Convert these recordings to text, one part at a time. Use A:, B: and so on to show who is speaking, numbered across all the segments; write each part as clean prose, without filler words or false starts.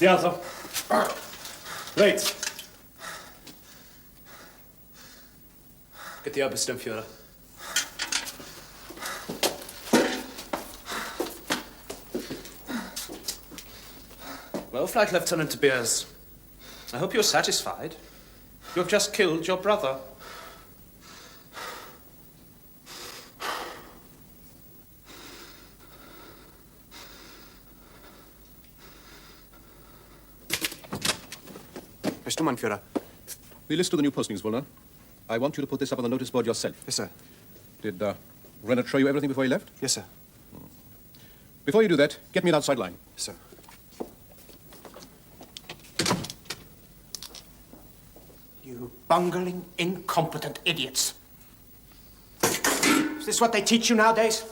A: The other. Wait. Get the Obersturmführer. Well, Flight Lieutenant Tobias, I hope you're satisfied. You've just killed your brother.
B: Herr Sturmbannführer.
C: The list of the new postings, Woolner. I want you to put this up on the notice board yourself.
B: Yes, sir.
C: Did Renard show you everything before he left?
B: Yes, sir.
C: Before you do that, get me an outside line.
B: Yes, sir.
D: You bungling, incompetent idiots. Is this what they teach you nowadays?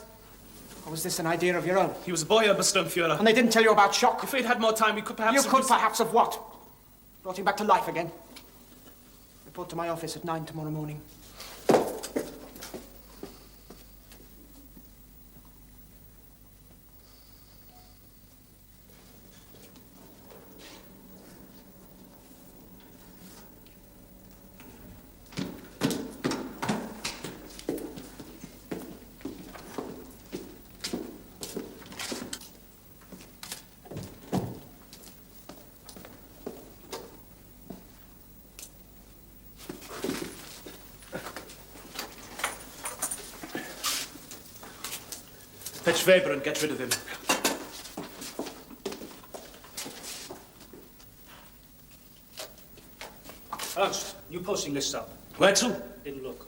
D: Or was this an idea of your own?
A: He was a boy, Obersturmführer.
D: And they didn't tell you about shock?
A: If we'd had more time, we could perhaps...
D: You could perhaps have what? Brought him back to life again? Report to my office at 9 tomorrow morning.
A: Fetch Weber and get rid of him.
E: Ernst, new posting list up.
A: Where to?
E: Didn't look.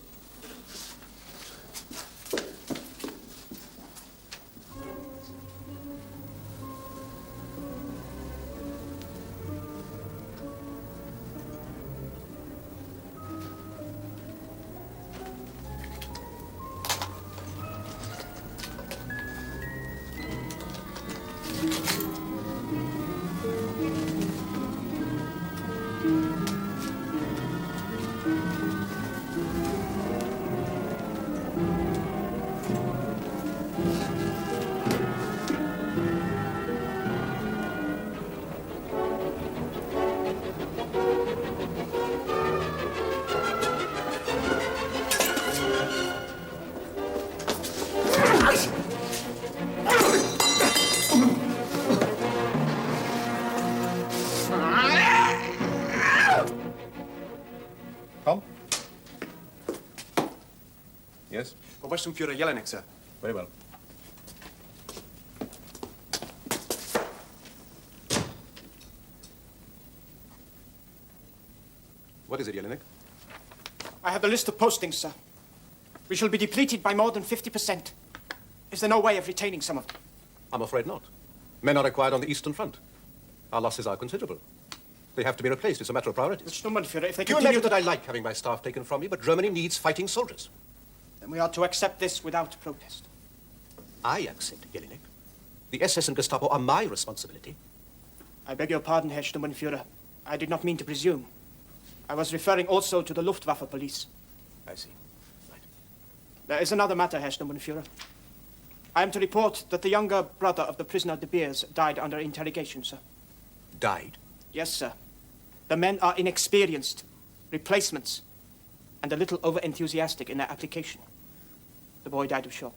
C: Tom? Yes?
B: Obersturmführer Jelinek, sir.
C: Very well. What is it, Jelinek?
D: I have the list of postings, sir. We shall be depleted by more than 50%. Is there no way of retaining some of them?
C: I'm afraid not. Men are required on the Eastern Front. Our losses are considerable. They have to be replaced. It's a matter of priorities.
D: Sturmbannführer, if they
C: You
D: continue
C: imagine that I like having my staff taken from me, but Germany needs fighting soldiers.
D: then we are to accept this without protest.
C: I accept, Jelinek. The SS and Gestapo are my responsibility.
D: I beg your pardon, Herr Sturmbannführer. I did not mean to presume. I was referring also to the Luftwaffe police.
C: I see. Right.
D: There is another matter, Herr Sturmbannführer. I am to report that the younger brother of the prisoner De Beers died under interrogation, sir.
C: Died?
D: Yes, sir. The men are inexperienced, replacements, and a little over-enthusiastic in their application. The boy died of shock.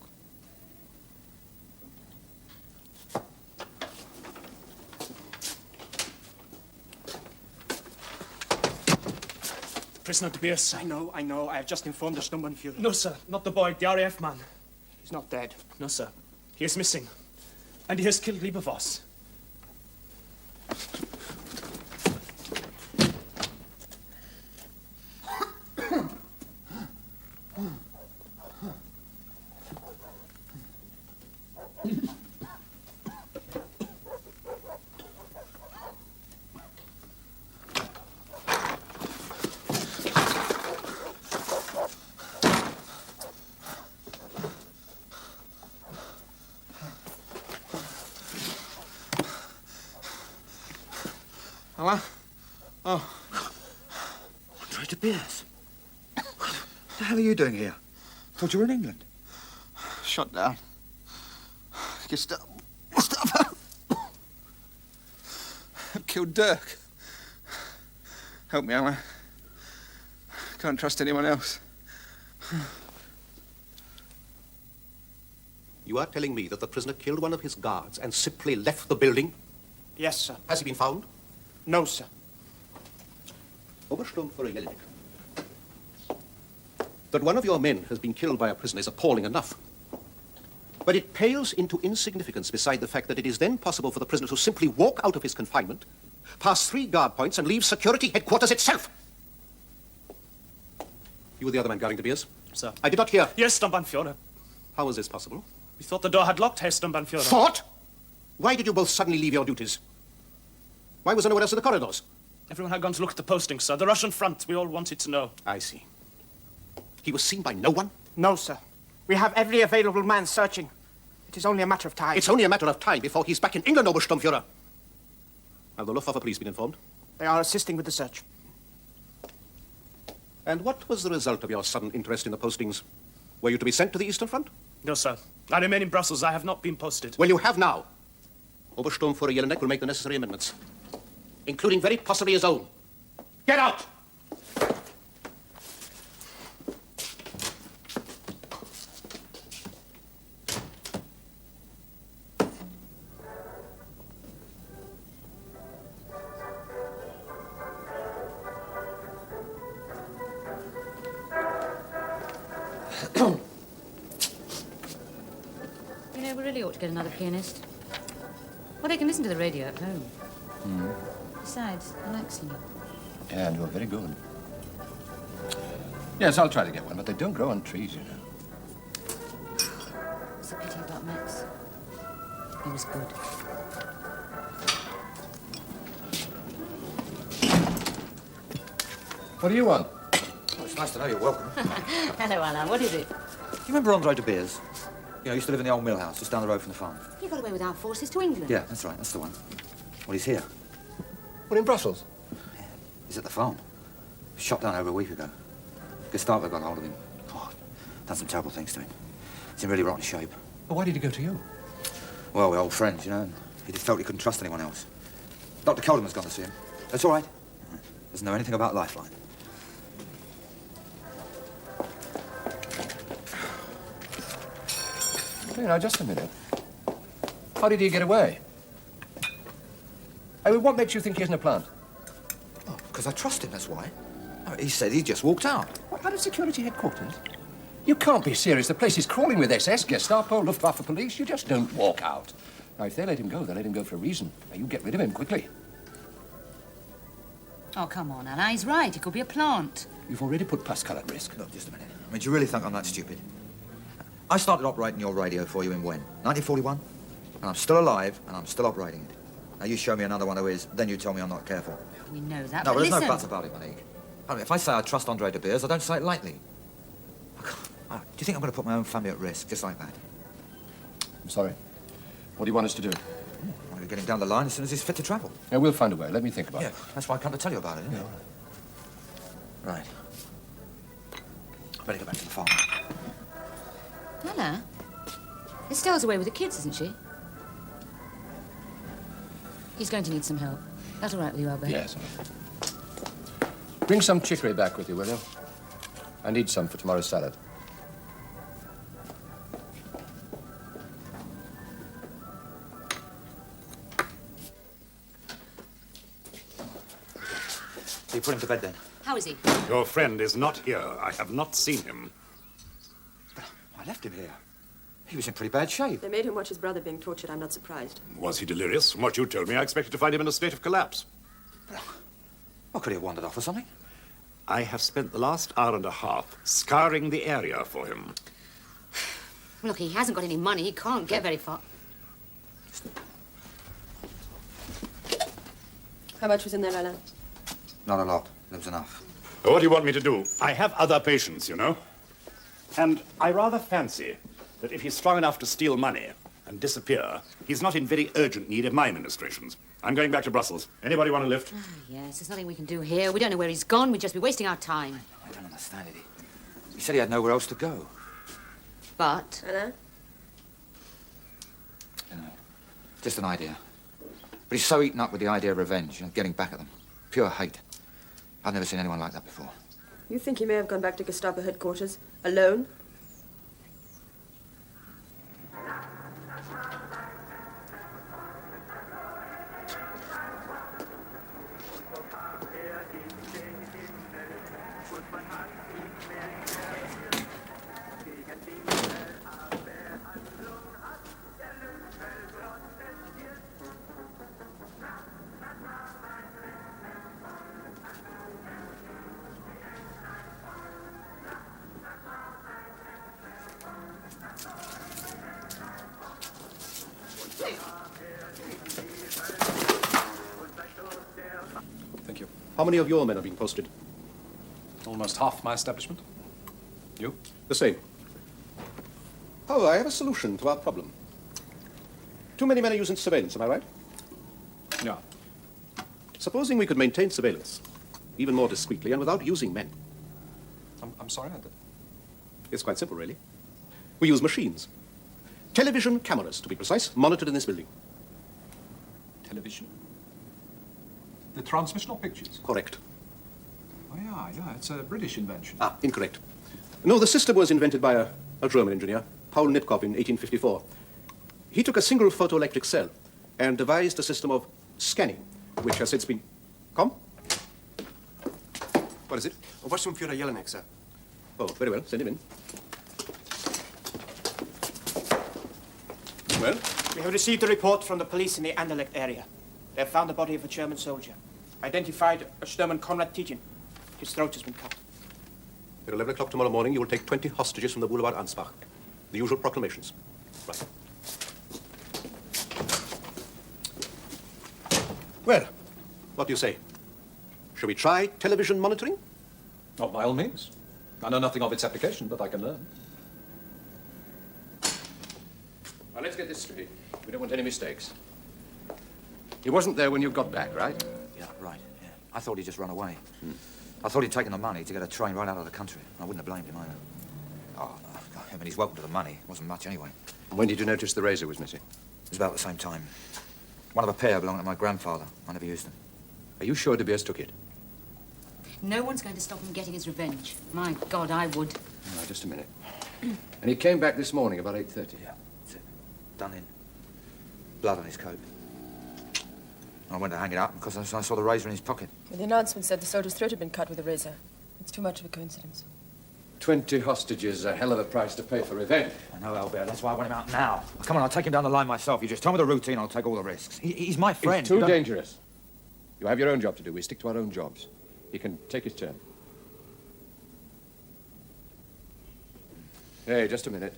A: Prisoner De Beers.
D: I know. I have just informed the Sturmbannführer.
A: No, sir. Not the boy. The RAF man.
D: He's not dead.
A: No, sir. He is missing. And he has killed Liebervoss.
D: Hello? Oh. Andre De Beers.
F: What the hell are you doing here? Thought you were in England.
G: Shut down. Gestapo. killed Dirk. Help me, Alan. Can't trust anyone else.
C: You are telling me that the prisoner killed one of his guards and simply left the building?
D: Yes, sir.
C: Has he been found?
D: No, sir.
C: Obersturmführer Jelinek. That one of your men has been killed by a prisoner is appalling enough. But it pales into insignificance beside the fact that it is then possible for the prisoner to simply walk out of his confinement, pass 3 guard points, and leave security headquarters itself. You were the other man guarding the beers?
A: Sir.
C: I did not hear.
A: Yes, Sturmbannführer.
C: How was this possible?
A: We thought the door had locked, Herr Sturmbannführer.
C: Thought? Why did you both suddenly leave your duties? Why was there no one else in the corridors?
A: Everyone had gone to look at the postings, sir. The Russian front. We all wanted to know.
C: I see. He was seen by no one?
D: No, sir. We have every available man searching. It is only a matter of time.
C: It's only a matter of time before he's back in England, Obersturmführer. Have the Luftwaffe police been informed?
D: They are assisting with the search.
C: And what was the result of your sudden interest in the postings? Were you to be sent to the Eastern Front?
A: No, sir. I remain in Brussels. I have not been posted.
C: Well, you have now. Obersturmführer Jelinek will make the necessary amendments, including very possibly his own. Get out!
H: You know, we really ought to get another pianist. Well, they can listen to the radio at home. Besides, I like singing.
I: Yeah, and you're very good. Yes, I'll try to get one, but they don't grow on trees, you know.
H: It's a pity about Max. He was good.
I: What do you want?
J: Oh, it's nice to know you're welcome.
H: Hello, Alan. What is it?
J: Do you remember Andre de Beers? You know, used to live in the old mill house just down the road from the farm.
H: He got away with our forces to England.
J: Yeah, that's right. That's the one. Well, he's here.
I: Well, in Brussels.
J: He's at the farm. Shot down over a week ago. Gestapo got hold of him. Oh, done some terrible things to him. He's in really rotten shape.
I: Well, why did he go to you?
J: Well, we're old friends, you know, and he just felt he couldn't trust anyone else. Dr. Kelderman's gone to see him. That's all right. Doesn't know anything about Lifeline.
I: Hey, now, just a minute. How did he get away? I mean, what makes you think he isn't a plant?
J: Oh, because I trust him, that's why. Oh, he said he just walked out.
I: What, out of security headquarters? You can't be serious. The place is crawling with SS, Gestapo, Luftwaffe police. You just don't walk out. Now, if they let him go, they let him go for a reason. Now, you get rid of him quickly.
H: Oh, come on, Alan. He's right. He could be a plant.
I: You've already put Pascal at risk.
J: Look, just a minute. I mean, do you really think I'm that stupid? I started operating your radio for you in when? 1941? And I'm still alive, and I'm still operating it. Now, you show me another one who is, then you tell me I'm not careful.
H: We know that,
J: No,
H: but
J: there's
H: listen.
J: no buts about it, Monique. I mean, if I say I trust Andre de Beers, I don't say it lightly. Do you think I'm going to put my own family at risk, just like that?
I: I'm sorry. What do you want us to do?
J: I'm going to get him down the line as soon as he's fit to travel.
I: Yeah, we'll find a way. Let me think about
J: Yeah,
I: it.
J: that's why I come to tell you about it, isn't it? Right. I better go back to the farm.
H: Alan? Estelle's away with the kids, isn't she? He's going to need some help. That's all right with you, Albert?
I: Yes. Bring some chicory back with you, will you? I need some for tomorrow's salad.
J: You put him to bed, then?
H: How is he?
K: Your friend is not here. I have not seen him.
J: I left him here. He was in pretty bad shape.
L: They made him watch his brother being tortured. I'm not surprised.
K: Was he delirious? From what you told me, I expected to find him in a state of collapse.
J: Well, could he have wandered off or something?
K: I have spent the last hour and a half scouring the area for him.
H: Look, he hasn't got any money. He can't get very far.
L: How much was in there, Alain?
J: Not a lot. There was enough.
K: What do you want me to do? I have other patients, you know. And I rather fancy that if he's strong enough to steal money and disappear, he's not in very urgent need of my ministrations. I'm going back to Brussels. Anybody want a lift?
H: Oh, yes, there's nothing we can do here. We don't know where he's gone. We'd just be wasting our time.
J: I don't understand it. He said he had nowhere else to go.
H: But...
L: Alain?
J: You know, just an idea. But But he's so eaten up with the idea of revenge, getting back at them. Pure hate. I've never seen anyone like that before.
L: You think he may have gone back to Gestapo headquarters alone?
C: Thank you. How many of your men are being posted?
M: Almost half my establishment. You?
C: The same. However, I have a solution to our problem. Too many men are using surveillance, am I right?
M: Yeah.
C: Supposing we could maintain surveillance, even more discreetly and without using men.
M: I'm sorry,
C: It's quite simple, really. We use machines. Television cameras, to be precise, monitored in this building.
M: Television? The transmission of pictures?
C: Correct.
M: Oh, yeah, it's a British invention.
C: Ah, incorrect. No, the system was invented by a German engineer, Paul Nipkow, in 1854. He took a single photoelectric cell and devised a system of scanning, which has since been... Come? What is it?
B: Oberstführer Jelinek, sir.
C: Oh, very well. Send him in. Well?
D: We have received a report from the police in the Anderlecht area. They have found the body of a German soldier, identified as Sturman Konrad Tietjen. His throat has been cut.
C: At 11 o'clock tomorrow morning, you will take 20 hostages from the Boulevard Ansbach. The usual proclamations. Right. Well, what do you say? Shall we try television monitoring?
M: Oh, by all means. I know nothing of its application, but I can learn.
I: Now, let's get this straight. We don't want any mistakes. He wasn't there when you got back, right?
J: Yeah, right, yeah. I thought he'd just run away. I thought he'd taken the money to get a train right out of the country. I wouldn't have blamed him either. Oh, no. I mean, he's welcome to the money. It wasn't much anyway.
I: When did you notice the razor was missing?
J: It was about the same time. One of a pair belonged to my grandfather. I never used them.
I: Are you sure De Beers took it?
H: No one's going to stop him getting his revenge. My God, I would.
I: No, just a minute. And he came back this morning about 8:30.
J: Yeah, that's it. Done in. Blood on his coat. I went to hang it up because I saw the razor in his pocket.
L: Well, the announcement said the soldier's throat had been cut with a razor. It's too much of a coincidence.
I: 20 hostages, a hell of a price to pay for revenge.
J: I know, Albert. That's why I want him out now. Come on, I'll take him down the line myself. You just tell me the routine, I'll take all the risks. He's my friend.
I: He's too dangerous. You have your own job to do. We stick to our own jobs. He can take his turn. Hey, just a minute.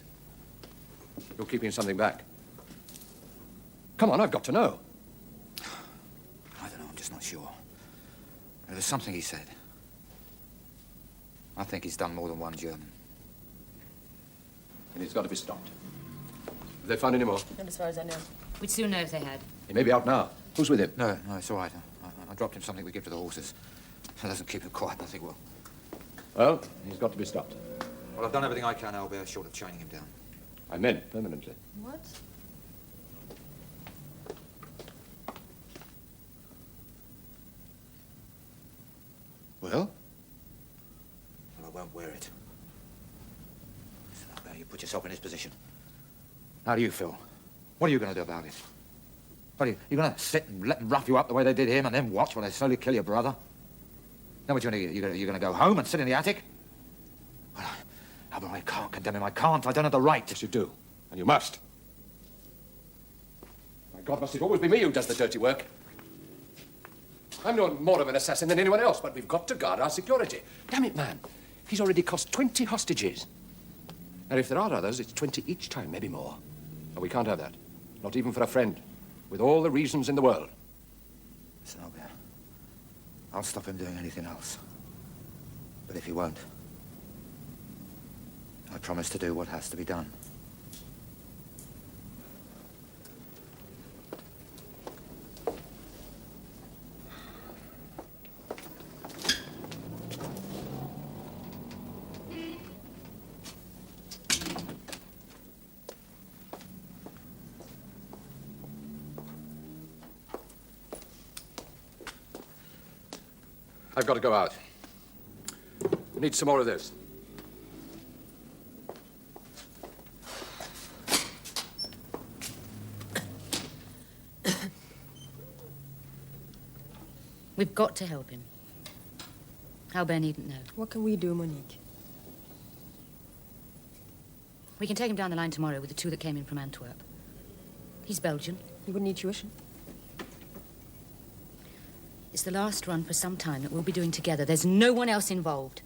I: You're keeping something back. Come on, I've got to know.
J: I don't know, I'm just not sure. There's something he said. I think he's done more than one German.
I: And he's got to be stopped. Have they found any more?
L: Not as far as I know.
H: We'd soon know if they had.
I: He may be out now. Who's with him?
J: No, it's all right. I dropped him something we give to the horses. If it doesn't keep him quiet, nothing will.
I: Well, he's got to be stopped.
J: Well, I've done everything I can, Albert, short of chaining him down.
I: I meant permanently.
L: What?
I: Well?
J: Well, I won't wear it. Listen, Albert, you put yourself in his position. How do you feel? What are you going to do about it? What are you going to sit and let them rough you up the way they did him and then watch while they slowly kill your brother? Now what you're going to go home and sit in the attic? Well, Albert, I can't condemn him. I can't. I don't have the right.
I: Yes, you do. And you must. My God, must it always be me who does the dirty work? I'm no more of an assassin than anyone else, but we've got to guard our security. Damn it, man. He's already cost 20 hostages. And if there are others, it's 20 each time, maybe more. And we can't have that. Not even for a friend. With all the reasons in the world.
J: Listen, Albert. I'll stop him doing anything else. But if he won't, I promise to do what has to be done.
I: I've got to go out. We need some more of this.
H: We've got to help him. Albert needn't know.
L: What can we do, Monique?
H: We can take him down the line tomorrow with the two that came in from Antwerp. He's Belgian.
L: He wouldn't need tuition.
H: It's the last run for some time that we'll be doing together. There's no one else involved.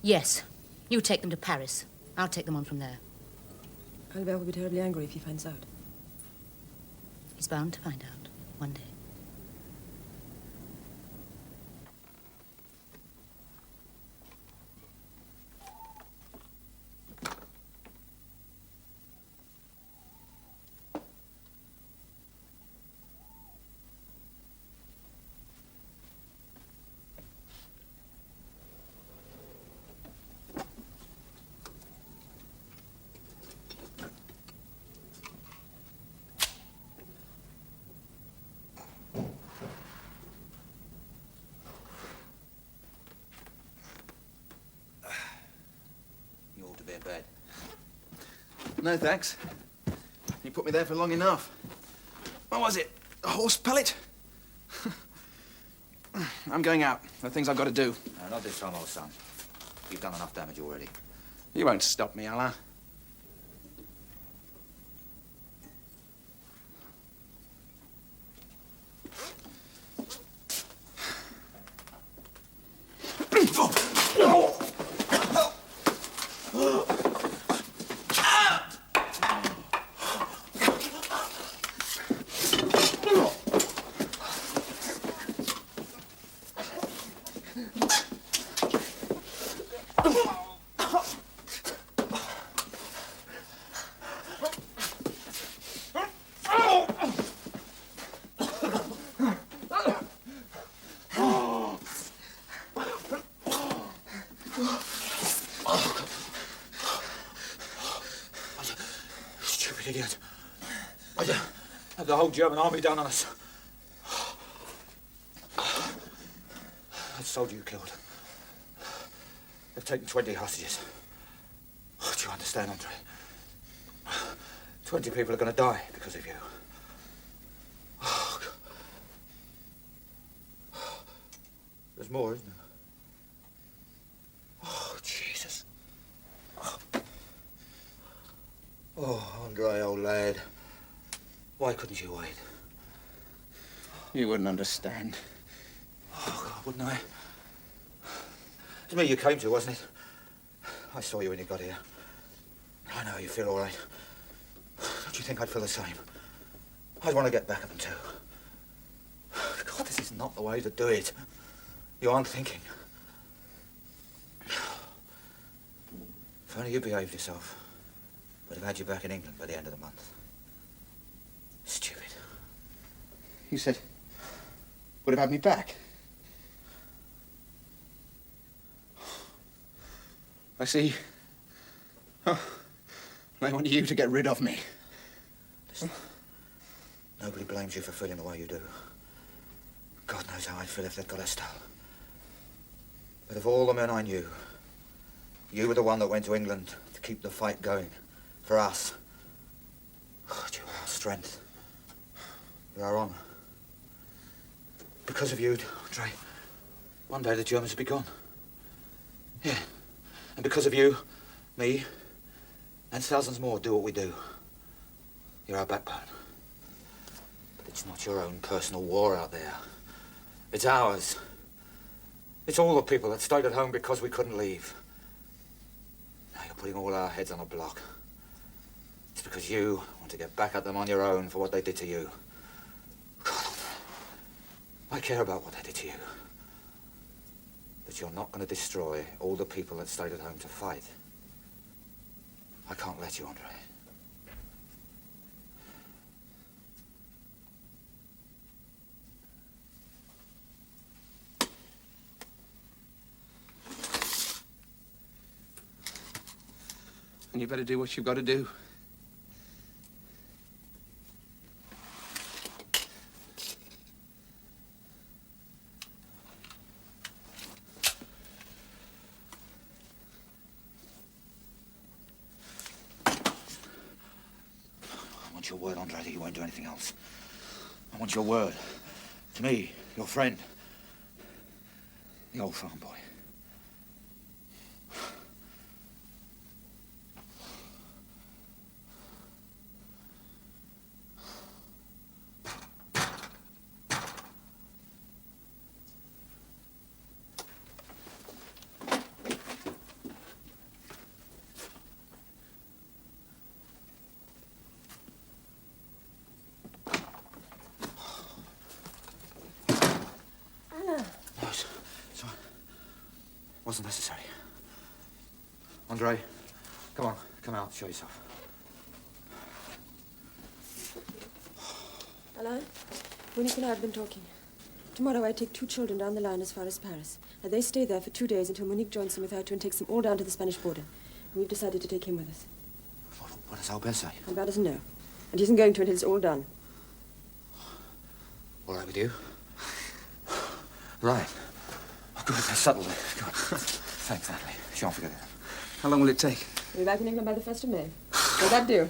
H: Yes, you take them to Paris. I'll take them on from there.
L: Albert will be terribly angry if he finds out.
H: He's bound to find out one day.
J: You ought to be in bed.
B: No, thanks. You put me there for long enough. What was it? A horse pellet? I'm going out. There are things I've got to do.
J: No, not this time, old son. You've done enough damage already.
B: You won't stop me, Alain.
J: Idiot. Had the whole German army down on us. That soldier you killed. They've taken 20 hostages. Oh, do you understand, Andre? 20 people are going to die because of you. Oh, there's more, isn't there? Oh, Jesus. Oh, Andre, old lad. Why couldn't you wait?
B: You wouldn't understand.
J: Oh, God, wouldn't I? It was me you came to, wasn't it? I saw you when you got here. I know you feel all right. Don't you think I'd feel the same? I'd want to get back at them too. God, this is not the way to do it. You aren't thinking. If only you behaved yourself, we'd have had you back in England by the end of the month. Stupid.
B: You said would have had me back. I see. Oh, they want you to get rid of me.
J: Listen, nobody blames you for feeling the way you do. God knows how I'd feel if they'd got Estelle. But of all the men I knew, you were the one that went to England to keep the fight going. For us. God, you are our strength. You're our honor. Because of you, Andre, one day the Germans will be gone. Yeah. And because of you, me, and thousands more do what we do. You're our backbone. But it's not your own personal war out there. It's ours. It's all the people that stayed at home because we couldn't leave. Now you're putting all our heads on a block. It's because you want to get back at them on your own for what they did to you. God, I care about what they did to you. But you're not going to destroy all the people that stayed at home to fight. I can't let you, Andre.
B: And you better do what you've got to do.
J: word, Andre, that you won't do anything else. I want your word. To me, your friend. The old farm boy. Wasn't necessary. Andre, come on, come out, show yourself.
L: Alain, Monique and I have been talking. Tomorrow I take 2 children down the line as far as Paris. And they stay there for 2 days until Monique joins them with her two and takes them all down to the Spanish border. And we've decided to take him with us.
J: What does Albert say?
L: Albert doesn't know. And he isn't going to until it's all done.
J: All right with you? Right. Oh, good, that's subtle. Good. Thanks, Natalie. Shan't forget it.
B: How long will it take?
L: We'll be back in England by the 1st of May. Will that do?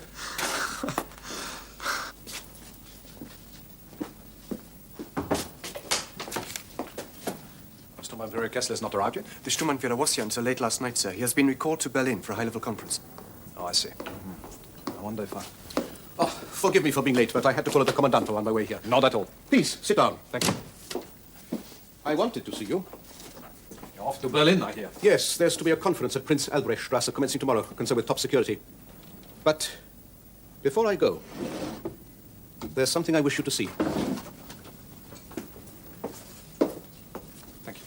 N: Sturmbannführer Kessler's not arrived yet? The Sturmbannführer was here until late last night, sir. He has been recalled to Berlin for a high-level conference.
M: Oh, I see. I wonder if I...
C: Oh, forgive me for being late, but I had to follow the Commandant on my way here.
M: Not at all.
C: Please, sit down.
M: Thank you.
C: I wanted to see you.
M: You're off to Berlin, I hear.
C: Yes, there's to be a conference at Prince Albrechtstrasse commencing tomorrow, concerned with top security. But before I go, there's something I wish you to see.
M: Thank you.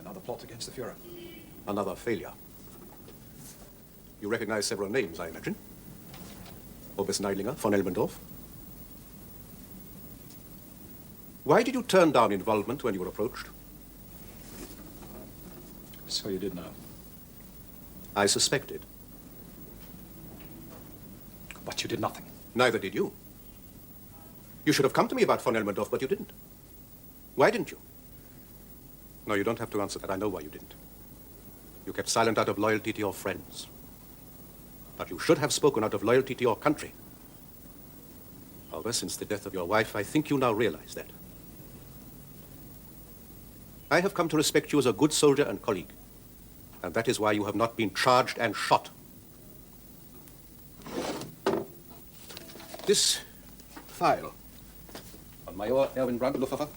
M: Another plot against the Fuhrer.
C: Another failure. You recognize several names, I imagine. Oberst Neidlinger, von Elmendorf. Why did you turn down involvement when you were approached?
M: So you did know.
C: I suspected.
M: But you did nothing.
C: Neither did you. You should have come to me about von Elmendorf, but you didn't. Why didn't you? No, you don't have to answer that. I know why you didn't. You kept silent out of loyalty to your friends. But you should have spoken out of loyalty to your country. However, since the death of your wife, I think you now realize that. I have come to respect you as a good soldier and colleague. And that is why you have not been charged and shot. This file on Major Erwin Brandenluffer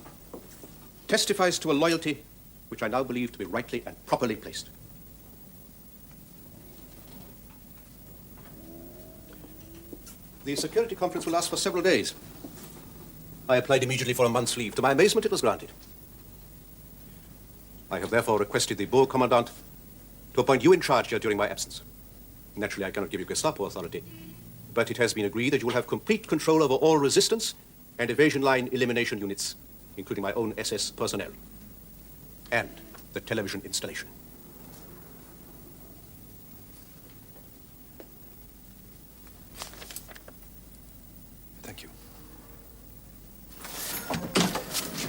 C: testifies to a loyalty which I now believe to be rightly and properly placed. The security conference will last for several days. I applied immediately for a month's leave. To my amazement, it was granted. I have therefore requested the Boer Commandant to appoint you in charge here during my absence. Naturally, I cannot give you Gestapo authority, but it has been agreed that you will have complete control over all resistance and evasion line elimination units, including my own SS personnel, and the television installation.
M: Thank you.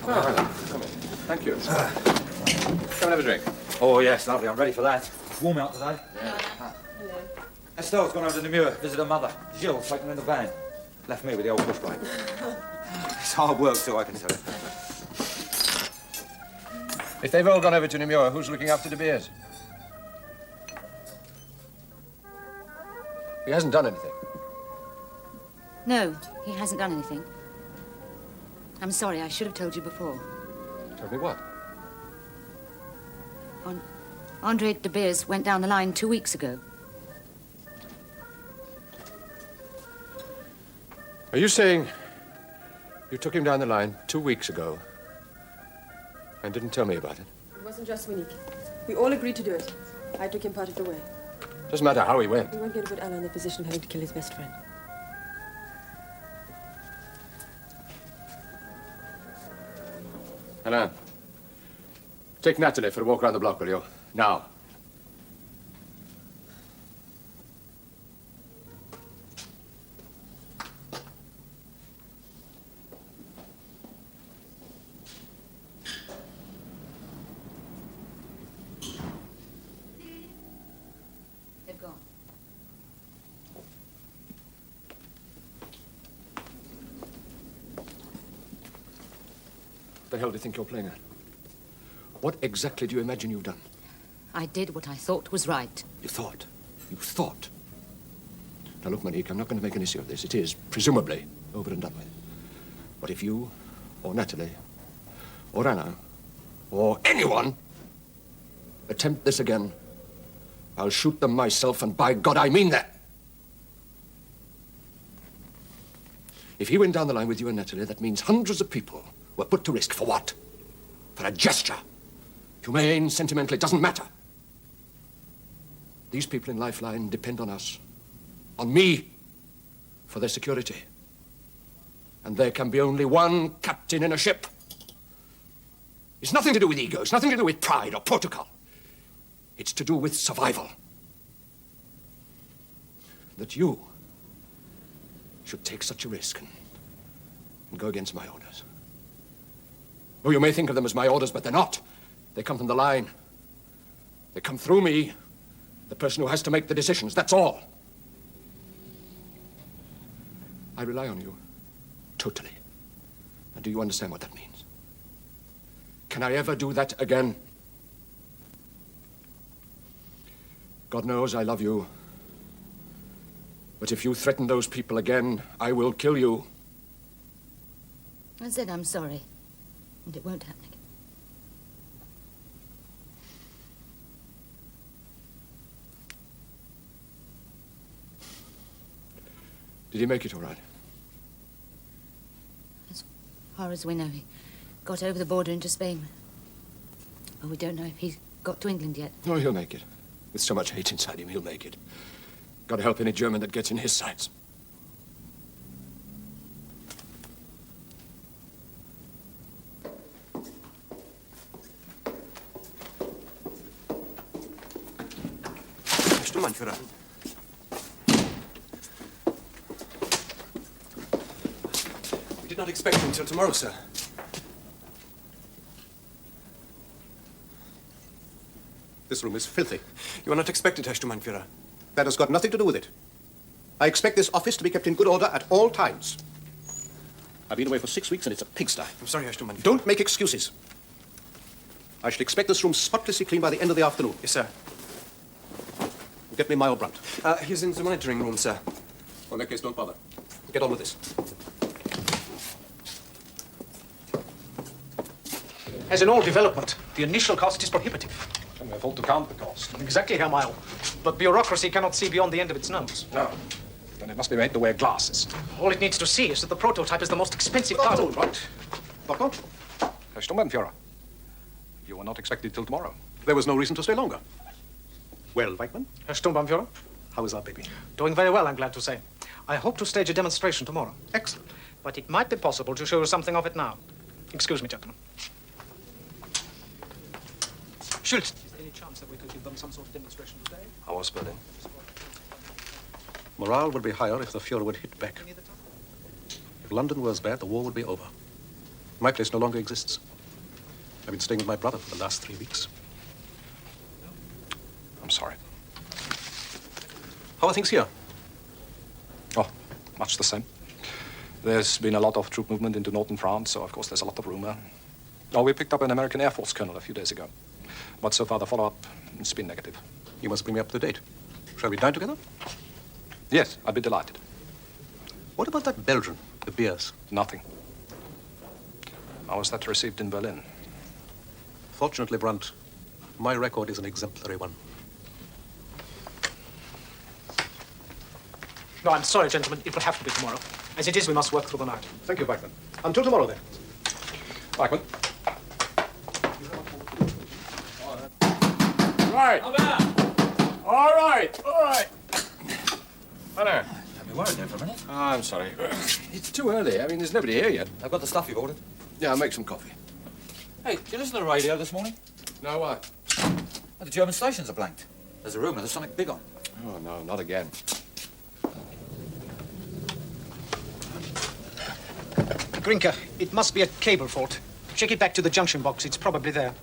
I: Come in. Thank you. Come and have a drink.
J: Oh, yes, lovely. I'm ready for that. It's warm out today. Yeah. Estelle's gone over to Namur, visit her mother. Gilles taken her in the van. Left me with the old push bike. It's hard work, too, I can tell you.
I: If they've all gone over to Namur, who's looking after De Beers? He hasn't done anything.
H: No, he hasn't done anything. I'm sorry, I should have told you before.
I: Tell me what?
H: Andre De Beers went down the line 2 weeks ago.
I: Are you saying you took him down the line 2 weeks ago and didn't tell me about it?
L: It wasn't just Monique. We all agreed to do it. I took him part of the way.
I: Doesn't matter how he went.
L: We won't be able to put Alain in the position of having to kill his best friend.
I: Alain, take Natalie for a walk around the block, will you? Now. The hell do you think you're playing at? What exactly do you imagine you've done?
H: I did what I thought was right.
I: You thought? You thought? Now look, Monique, I'm not going to make an issue of this. It is, presumably, over and done with. But if you, or Natalie, or Anna, or anyone attempt this again, I'll shoot them myself, and by God, I mean that. If he went down the line with you and Natalie, that means hundreds of people were put to risk. For what? For a gesture. Humane, sentimental, it doesn't matter. These people in Lifeline depend on us, on me, for their security. And there can be only one captain in a ship. It's nothing to do with ego. It's nothing to do with pride or protocol. It's to do with survival. That you should take such a risk and go against my orders. Oh, you may think of them as my orders, but they're not. They come from the line. They come through me, the person who has to make the decisions, that's all. I rely on you, totally. And do you understand what that means? Can I ever do that again? God knows I love you. But if you threaten those people again, I will kill you.
H: I said I'm sorry, and it won't happen again.
I: Did he make it all right?
H: As far as we know, he got over the border into Spain. But we don't know if he's got to England yet.
I: Oh, he'll make it. With so much hate inside him, he'll make it. Gotta help any German that gets in his sights.
N: Sturmbannführer. We did not expect you until tomorrow, sir.
C: This room is filthy.
N: You are not expected, Herr Sturmbannführer.
C: That has got nothing to do with it. I expect this office to be kept in good order at all times. I've been away for 6 weeks and it's a pigsty.
N: I'm sorry, Herr Sturmbannführer.
C: Don't make excuses. I shall expect this room spotlessly clean by the end of the afternoon.
N: Yes, sir.
C: Get me Meyer Brandt.
N: He's in the monitoring room, sir.
C: Well, in that case, don't bother. Get on with this.
E: As in all development, the initial cost is prohibitive.
M: And we're told to count the cost.
E: Exactly, Herr Meyer. But bureaucracy cannot see beyond the end of its nose.
M: No. Then it must be made to wear glasses.
E: All it needs to see is that the prototype is the most expensive part of...
C: Right. Doctor?
M: Herr Sturmbannführer, you were not expected till tomorrow.
C: There was no reason to stay longer. Well, Weichmann?
E: Herr Sturmbannführer?
C: How is our baby?
E: Doing very well, I'm glad to say. I hope to stage a demonstration tomorrow.
C: Excellent.
E: But it might be possible to show you something of it now. Excuse me, gentlemen. Schultz, is there any chance that we could give them some sort of demonstration today?
M: How was Berlin?
C: Morale would be higher if the Fuhrer would hit back. If London were as bad, the war would be over. My place no longer exists. I've been staying with my brother for the last 3 weeks.
M: I'm sorry.
C: How are things here?
M: Oh, much the same. There's been a lot of troop movement into northern France, so of course there's a lot of rumor. Oh, we picked up an American Air Force colonel a few days ago. But so far the follow-up has been negative.
C: You must bring me up to date. Shall we dine together?
M: Yes, I'd be delighted.
C: What about that Belgian, the beers?
M: Nothing. How was that received in Berlin?
C: Fortunately, Brandt, my record is an exemplary one.
E: No, I'm sorry, gentlemen. It will have to be tomorrow. As it is, we must work through the night.
C: Thank you, Weichmann. Until tomorrow, then.
M: Weichmann. Right. All right. All right. Hello.
J: Had me worried there for a minute.
I: Oh, I'm sorry. It's too early. I mean, there's nobody here yet.
J: I've got the stuff you've ordered.
I: Yeah, I'll make some coffee.
J: Hey, did you listen to the radio this morning?
I: No, why?
J: Well, the German stations are blanked. There's a rumour there's something big on.
I: Oh, no, not again.
E: Grinker, it must be a cable fault. Check it back to the junction box. It's probably there.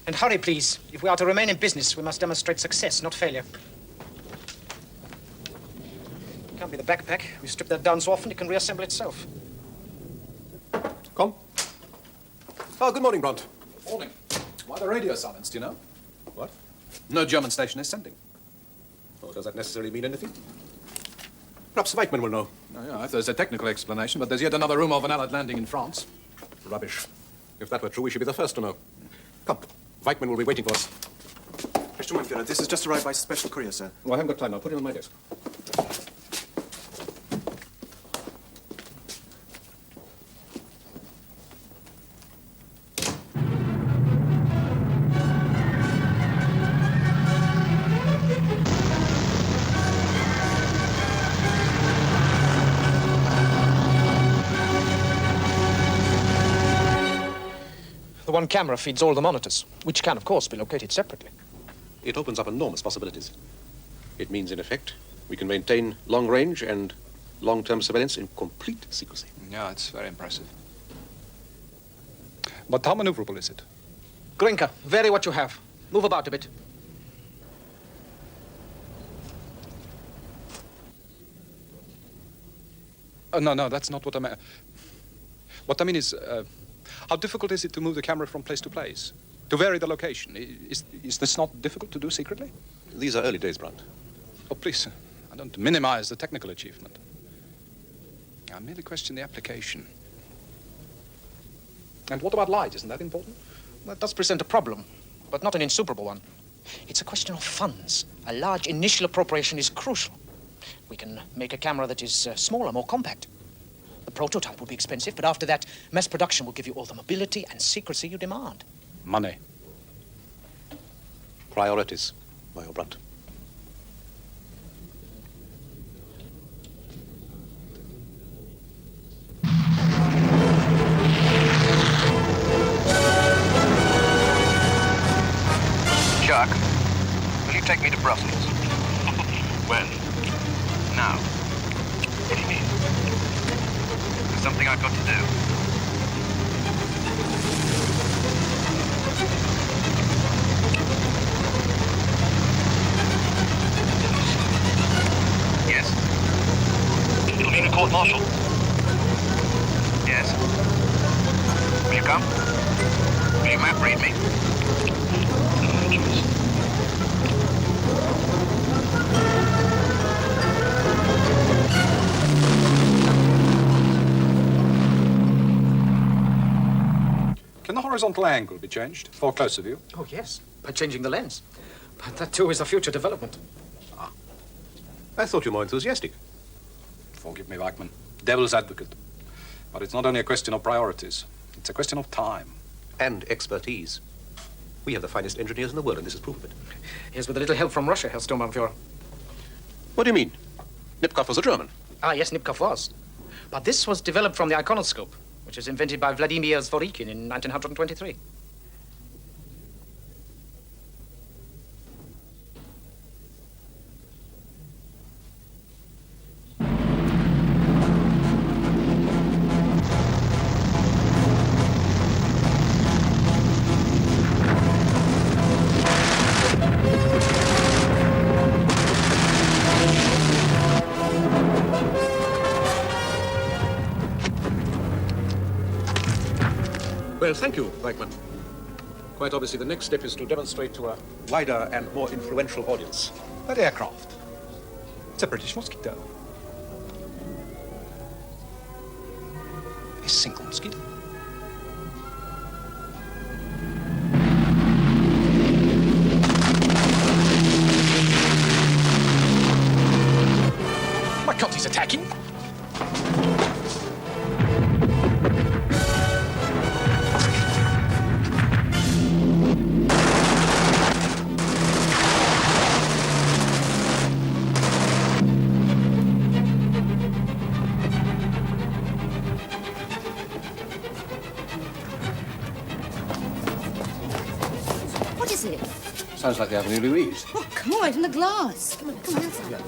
E: And hurry, please. If we are to remain in business, we must demonstrate success, not failure. Come. Can't be the backpack. We strip that down so often it can reassemble itself.
I: Come.
A: Oh, good morning, Bront.
I: Morning. Why the radio silence, do you know?
A: What? No German station is sending.
I: Oh, does that necessarily mean anything? Perhaps Weightman will know.
A: Oh, yeah, if there's a technical explanation, but there's yet another rumor of an Allied landing in France.
I: Rubbish. If that were true, we should be the first to know. Come. Weightman will be waiting for us.
N: Herr Sturmbannführer, this has just arrived by special courier, sir.
I: Oh, I haven't got time now. Put it on my desk.
E: The one camera feeds all the monitors, which can, of course, be located separately.
C: It opens up enormous possibilities. It means, in effect, we can maintain long-range and long-term surveillance in complete secrecy.
M: Yeah, it's very impressive. But how maneuverable is it?
E: Grinka, vary what you have. Move about a bit.
M: No, that's not what I meant. What I mean is, how difficult is it to move the camera from place to place? To vary the location? Is this not difficult to do secretly?
C: These are early days, Brandt.
M: Oh, please, I don't minimize the technical achievement. I merely question the application. And what about light? Isn't that important?
E: That does present a problem, but not an insuperable one. It's a question of funds. A large initial appropriation is crucial. We can make a camera that is smaller, more compact. The prototype will be expensive, but after that, mass production will give you all the mobility and secrecy you demand.
M: Money.
C: Priorities, Major Brandt.
O: Chuck, will you take me to Brussels? When? Now. What do you mean? There's something I've got to do. Yes. It'll mean a court-martial. Yes. Will you come? Will you map read me?
M: Can the horizontal angle be changed for closer view?
E: Oh, yes, by changing the lens. But that, too, is a future development.
C: I thought you were more enthusiastic.
M: Forgive me, Weightman. Devil's advocate. But it's not only a question of priorities. It's a question of time.
C: And expertise. We have the finest engineers in the world, and this is proof of it.
E: Yes, with a little help from Russia, Herr Sturmbannführer.
C: What do you mean? Nipkow was a German.
E: Ah, yes, Nipkow was. But this was developed from the iconoscope, which was invented by Vladimir Zworykin in 1923.
C: Well, thank you, Weightman. Quite obviously, the next step is to demonstrate to a wider and more influential audience.
M: That aircraft. It's a British mosquito. A single mosquito. My God, he's attacking!
H: What is it?
I: Sounds like the Avenue Louise.
H: Oh, come on, from the glass. Come on outside.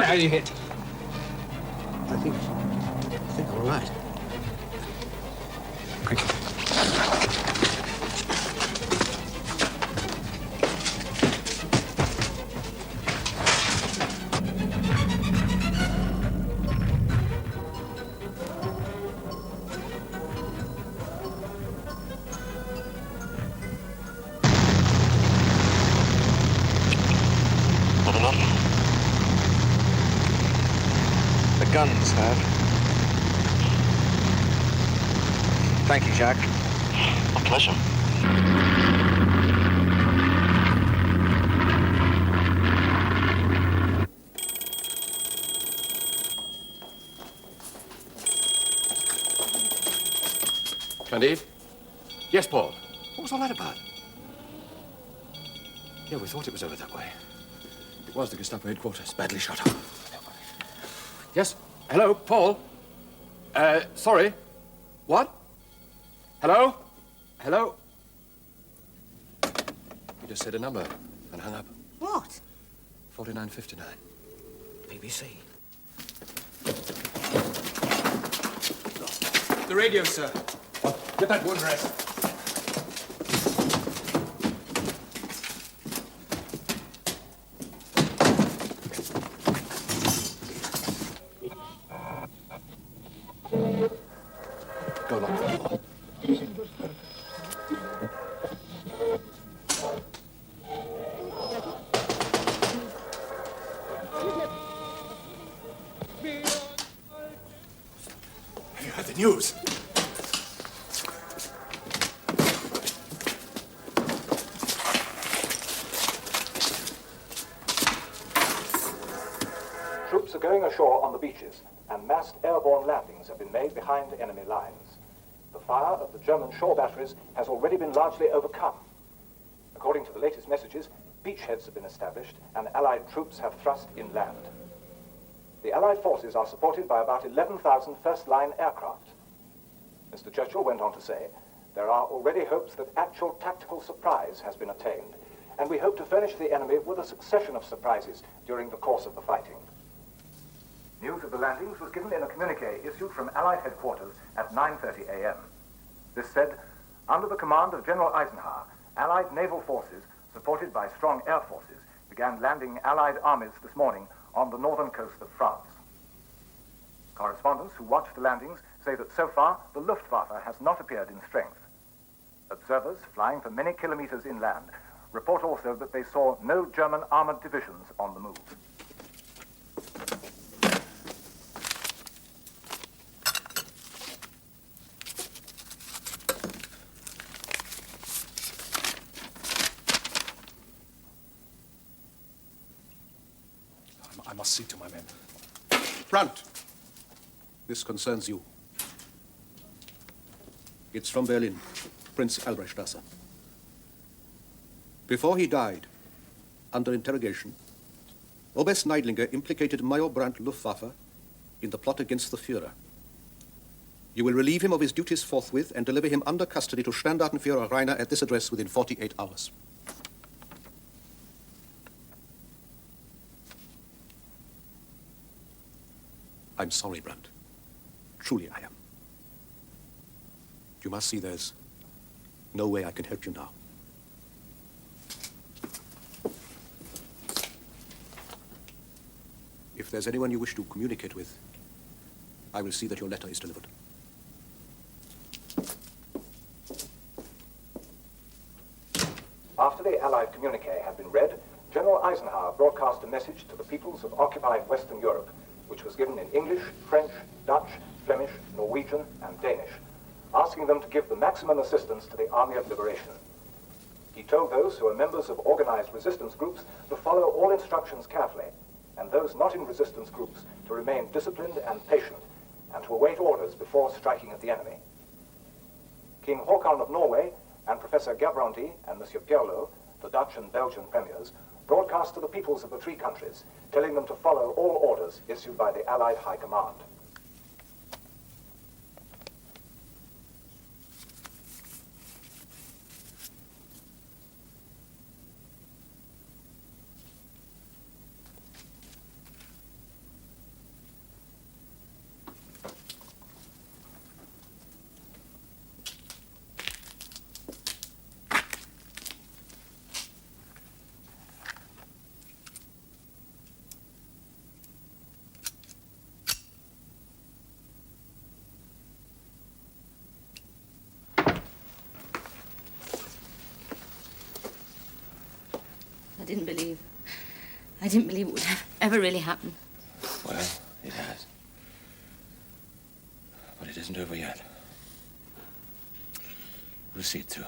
I: how you hit.
C: I think I'm all right.
I: Quick.
O: Not enough. The guns have. Thank you, Jack. A pleasure.
I: Candide? Yes, Paul. What was all that about? Yeah, we thought it was over that way. It was the Gestapo headquarters, badly shot up. Yes? Hello, Paul? Sorry. What? Hello? Hello? He just said a number and hung up.
H: What?
I: 4959. BBC.
A: The radio, sir.
I: Get that one dress. Go lock the door.
K: Have you heard the news?
P: Troops are going ashore on the beaches, and massed airborne landings have been made behind enemy lines. The fire of the German shore batteries has already been largely overcome. According to the latest messages, beachheads have been established, and Allied troops have thrust inland. The Allied forces are supported by about 11,000 first-line aircraft. Mr. Churchill went on to say, there are already hopes that actual tactical surprise has been attained, and we hope to furnish the enemy with a succession of surprises during the course of the fighting. News of the landings was given in a communique issued from Allied headquarters at 9:30 a.m. This said, under the command of General Eisenhower, Allied naval forces, supported by strong air forces, began landing Allied armies this morning on the northern coast of France. Correspondents who watched the landings say that so far the Luftwaffe has not appeared in strength. Observers flying for many kilometers inland report also that they saw no German armored divisions on the move.
I: I must see to my men.
C: Brandt, this concerns you. It's from Berlin, Prince Albrechtstrasse. Before he died, under interrogation, Oberst Neidlinger implicated Major Brandt Luftwaffe in the plot against the Führer. You will relieve him of his duties forthwith and deliver him under custody to Standartenführer Reiner at this address within 48 hours. I'm sorry, Brandt. Truly I am. You must see there's no way I can help you now. If there's anyone you wish to communicate with, I will see that your letter is delivered.
P: After the Allied communique had been read, General Eisenhower broadcast a message to the peoples of occupied Western Europe, which was given in English, French, Dutch, Flemish, Norwegian, and Danish, asking them to give the maximum assistance to the Army of Liberation. He told those who are members of organized resistance groups to follow all instructions carefully, and those not in resistance groups to remain disciplined and patient, and to await orders before striking at the enemy. King Håkon of Norway and Professor Gerbrandy and Monsieur Pierlot, the Dutch and Belgian premiers, broadcast to the peoples of the three countries, telling them to follow all orders issued by the Allied High Command.
H: didn't believe it would ever really happen.
I: Well, it has. But it isn't over yet. We'll see it through.